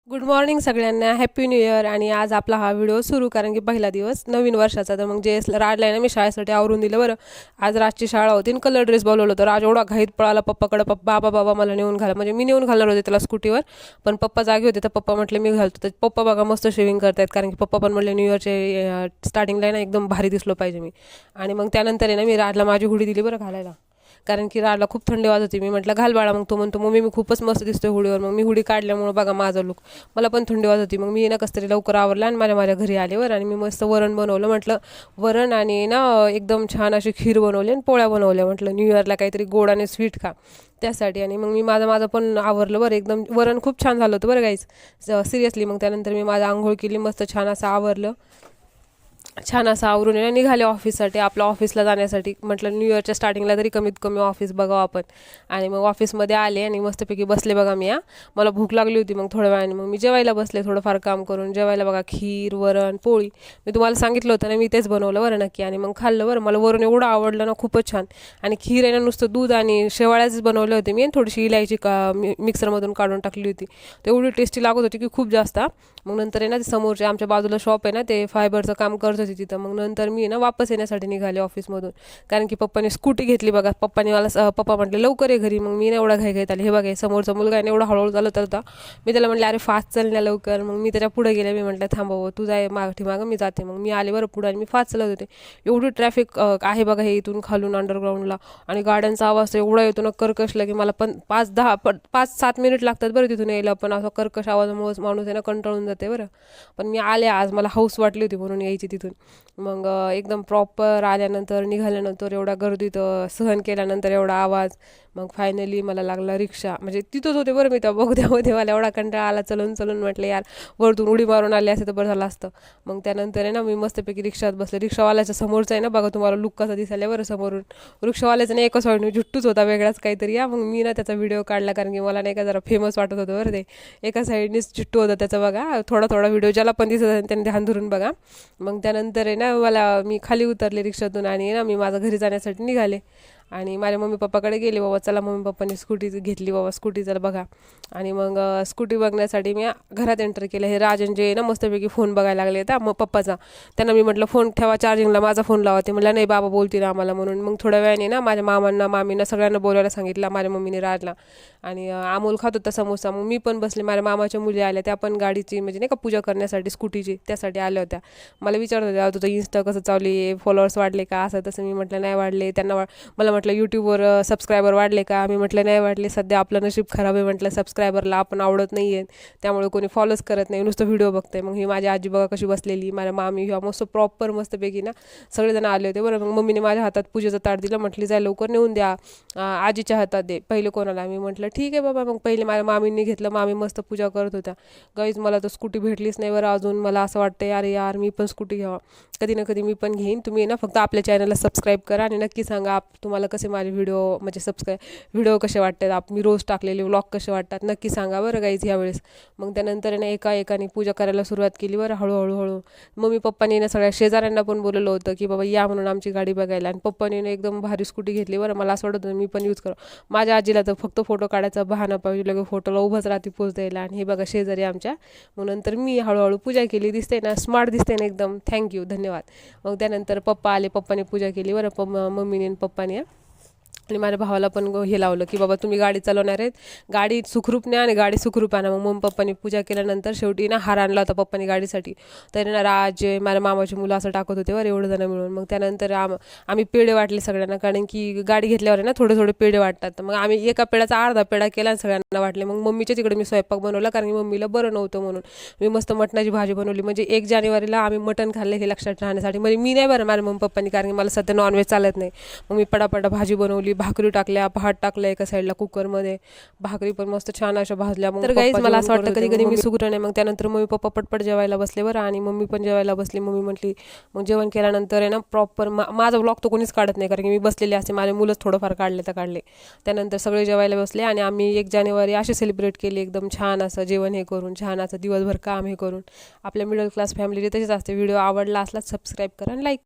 Good morning सगळ्यांना. Happy new year. आणि आज आपला हा व्हिडिओ सुरू, कारण की पहिला दिवस नवीन वर्षाचा. तर मग जे राजला आहे ना, मी शाळेसाठी आवरून दिलं बरं. आज राजची शाळा होती आणि कलर ड्रेस बोलवलं होतं. राज एवढा घाईत पळाला पप्पाकडे, बाबा बाबा मला नेऊन घाला. म्हणजे मी नेऊन घालणार होते त्याला स्कूटीवर, पण पप्पा जागे होते तर पप्पा म्हटले मी घालतो. तर पप्पा बघा मस्त शेविंग करतायत, कारण की पप्पा पण म्हटले न्यू इयरचे स्टार्टिंगला ना एकदम भारी दिसलो पाहिजे मी. आणि मग त्यानंतर आहे ना, मी राजला माझी हुडी दिली बरं घालायला, कारण की राजला खूप थंडी वाजत होती. मी म्हटलं घाल बाळा. मग तो म्हणतो मम्मी मी खूपच मस्त दिसतोय हुडीवर. मग मी हुडी काढल्यामुळं बघा माझा लुक, मला पण थंडी वाजत होती. मग मी ना कसं तरी लवकर आवरला आणि माझ्या घरी आले आणि मी मस्त वरण बनवलं. म्हटलं वरण आणि ना एकदम छान अशी खीर बनवली आणि पोळ्या बनवल्या. म्हटलं न्यू इयरला काहीतरी गोड आणि स्वीट खा त्यासाठी. आणि मग मी माझं पण आवरलं बरं. एकदम वरण खूप छान झालं होतं बरं गाईस, सिरियसली. मग त्यानंतर मी माझं आंघोळ केली, मस्त छान असं आवरलं. छान असं आवरून आहे ना निघाले ऑफिससाठी, आपल्या ऑफिसला जाण्यासाठी. म्हटलं न्यू इयरच्या स्टार्टिंगला तरी कमीत कमी ऑफिस बघावं आपण. आणि मग ऑफिसमध्ये आले आणि मस्तपैकी बसले बघा मी. मला भूक लागली होती. मग थोड्या वेळाने मग मी जेवायला बसले, थोडंफार काम करून. जेवायला बघा खीर, वरण, पोळी. मी तुम्हाला सांगितलं होतं ना, मी तेच बनवलं बरं नक्की. आणि मग खाल्लं बरं. मला वरण एवढं आवडलं ना, खूपच छान. आणि खीर आहे ना, नुसतं दूध आणि शेवाळ्याच बनवले होते मी, आणि थोडीशी इलायची मिक्सरमधून काढून टाकली होती. तेवढी टेस्टी लागत होती की खूप जास्त. मग नंतर आहे ना, ते समोरचे आमच्या बाजूला शॉप आहे ना, ते फायबरचं काम करत होते तिथं. मग नंतर मी ना वापस येण्यासाठी निघाले ऑफिसमधून, कारण की पप्पाने स्कूटी घेतली बघा. पप्पाने मला पप्पा म्हटले लवकर ये घरी. मग मी ना एवढा घाई आले. हे बघा समोरचा मुलगा आहे ना, एवढा हळूहळू चालत होता. मी त्याला म्हटलं अरे फास्ट चल ना लवकर. मग मी त्याच्या पुढे गेले. मी म्हटलं थांबव तू जाय मागं मी जाते. मग मी आले बरं पुढे आणि मी फास्ट चालत होते. एवढी ट्रॅफिक आहे बघा हे इथून खालून अंडरग्राऊंडला. आणि गाड्यांचा आवाज एवढा येतो ना कर्कशला, की मला पण 5-7 मिनिट लागतात बरं तिथून यायला. पण असं कर्कश आवाजामुळे माणूस आहे ना कंटाळून जाते बरं. पण मी आले आज, मला हौस वाटली होती म्हणून यायची तिथून. मग एकदम प्रॉपर आल्यानंतर, निघाल्यानंतर एवढा गर्दीत सहन केल्यानंतर एवढा आवाज. मग फायनली मला लागला रिक्षा. म्हणजे तिथंच होते बरं मी, त्या बघद्यामध्ये मला एवढा कंटाळा आला चलून चलून. म्हटलं यार वरतून उडी मारून आले असते तर बरं झालं असतं. मग त्यानंतर आहे ना, मी मस्तपैकी रिक्षात बसले. रिक्षावाल्याच्या समोरचा आहे ना बघा, तुम्हाला लुक कसा दिसायला बरं समोरून. रिक्षावाल्याचं नाही एका साईडने झुट्टूच होता वेगळाच काहीतरी. मग मी ना त्याचा व्हिडिओ काढला, कारण की मला नाही का जरा फेमस वाटत होतं बरं ते. एका साईडनेच झुट्टू होतं त्याचं बघा. थोडा व्हिडिओ ज्याला पण दिसत असेल त्यांनी ध्यान धरून बघा. मग त्यानंतर आहे ना, मी खाली उतरले रिक्षातून आणि ना मी माझ्या घरी जाण्यासाठी निघाले. आणि माझ्या मम्मी पप्पाकडे गेले. बाबा चला, मम्मी पप्पांनी स्कूटी घेतली बाबा, स्कूटी चला बघा. आणि मग स्कूटी बघण्यासाठी मी घरात एंटर केलं. हे राजन जे ना मस्तपैकी फोन बघायला लागले तर मग पप्पाचा. त्यांना मी म्हटलं फोन ठेवा चार्जिंगला, माझा फोन लावा. ते म्हटलं नाही बाबा बोलतील आम्हाला म्हणून. मग थोड्या वेळाने ना माझ्या मामांना मामींना सगळ्यांना बोलायला सांगितलं, माझ्या मम्मीने राजला. आणि अमोल खात होता समोसा. मग मी पण बसले. माझ्या मामाच्या मुली आल्या, त्या पण गाडीची म्हणजे नाही का पूजा करण्यासाठी स्कूटीची त्यासाठी आल्या होत्या. मला विचारत होत्या तुझं इन्स्टा कसं चालू आहे, फॉलोअर्स वाढले का असं तसं. मी म्हटलं नाही वाढले. त्यांना मला म्हटलं यूट्यूबवर सबस्क्रायबर वाढले का. मी म्हटलं नाही वाढले. सध्या आपलं नशीब खराब आहे म्हटलं, सबस्क्रायबरला आपण आवडत नाही आहे, त्यामुळे कोणी फॉलोच करत नाही, नुसतं व्हिडिओ बघतंय. मग ही माझी आजी बघा कशी बसलेली, माझ्या मामी ह्या मस्त प्रॉपर मस्तपैकी ना सगळेजण आले होते बरं. मग मम्मीने माझ्या हातात पूजेचं ताट दिलं. म्हटली जाय लवकर नेऊन द्या, आजीच्या हातात दे पहिले कोणाला. मी म्हटलं ठीक आहे बाबा. मग पहिले माझ्या मामींनी घेतलं. मामी मस्त पूजा करत होत्या. गाईज मला तर स्कूटी भेटलीच नाही बरं अजून. मला असं वाटतं अरे यार मी पण स्कूटी घ्यावा, कधी ना कधी मी पण घेईन. तुम्ही ना फक्त आपल्या चॅनलला सबस्क्राईब करा आणि नक्की सांगा तुम्हाला कसे माझे व्हिडिओ म्हणजे व्हिडिओ कसे वाटतात, मी रोज टाकलेले व्लॉग कसे वाटतात, नक्की सांगा बरं गाईज ह्यावेळेस. मग त्यानंतर ना एकाने पूजा करायला सुरुवात केली बरं हळूहळू. मम्मी पप्पानी ना सगळ्या शेजाऱ्यांना पण बोलवलं होतं की बाबा या म्हणून आमची गाडी बघायला. आणि पप्पाने ना एकदम भारी स्कूटी घेतली बरं. मला असं वाटत होतं मी पण यूज करू. माझ्या आजीला तर फक्त फोटो काढायचा बहाणा पाहिजे, लगे फोटोला उभंच राहते पोच द्यायला. आणि हे बघा शेजारी आमच्या. मग नंतर मी हळूहळू पूजा केली. दिसते ना स्मार्ट दिसते ना एकदम, थँक्यू धन्यवाद. मग त्यानंतर पप्पा आले, पप्पाने पूजा केली बरं, मम्मीने आणि पप्पाने. आणि माझ्या भावाला पण हे लावलं की बाबा तुम्ही गाडी चालवणार आहेत, गाडी सुखरूप न्या आणि गाडी सुखरूप आणा. मग मम्मी पप्पांनी पूजा केल्यानंतर शेवटी ना हार आणला होता पप्पांनी गाडीसाठी. तरी ना राज माझ्या मामाची मुलं असं टाकत होते बरं एवढं जण मिळून. मग त्यानंतर आम्ही पेढे वाटले सगळ्यांना, कारण की गाडी घेतल्यावर आहे ना थोडे पेढे वाटतात. तर मग आम्ही एका पेढ्याचा अर्धा पेढा केला आणि सगळ्यांना वाटले. मग मम्मीच्या तिकडे मी स्वयंपाक बनवला, कारण की मम्मीला बरं नव्हतं म्हणून. मी मस्त मटणाची भाजी बनवली. म्हणजे 1 जानेवारीला आम्ही मटण खाल्ले हे लक्षात राहण्यासाठी. म्हणजे मी नाही बरं, माझ्या मम्मी पप्पांनी, कारण की मला सध्या नॉनव्हेज चालत नाही. मग मी पटापटा भाजी बनवली, भाकरी टाकल्या, भात टाकलं एका साईडला कुकरमध्ये, भाकरी पण मस्त छान अशा भाजल्या. मग तर गाईज मला असं वाटतं कधी कधी मी सुगरण आहे. मग त्यानंतर मम्मी पप्पा पटपट जेवायला बसले बरं, आणि मम्मी पण जेवायला बसली. मम्मी म्हटली मग जेवण केल्यानंतर आहे ना प्रॉपर माझा व्लॉग तो कोणीच काढत नाही, कारण की मी बसलेली असते, माझे मुलंच थोडंफार काढले तर काढले. त्यानंतर सगळे जेवायला बसले आणि आम्ही 1 जानेवारी असे सेलिब्रेट केली एकदम छान असं जेवण हे करून, छान असं दिवसभर काम हे करून. आपल्या मिडल क्लास फॅमिली तशीच असते. व्हिडिओ आवडला असला सबस्क्राईब करा आणि लाईक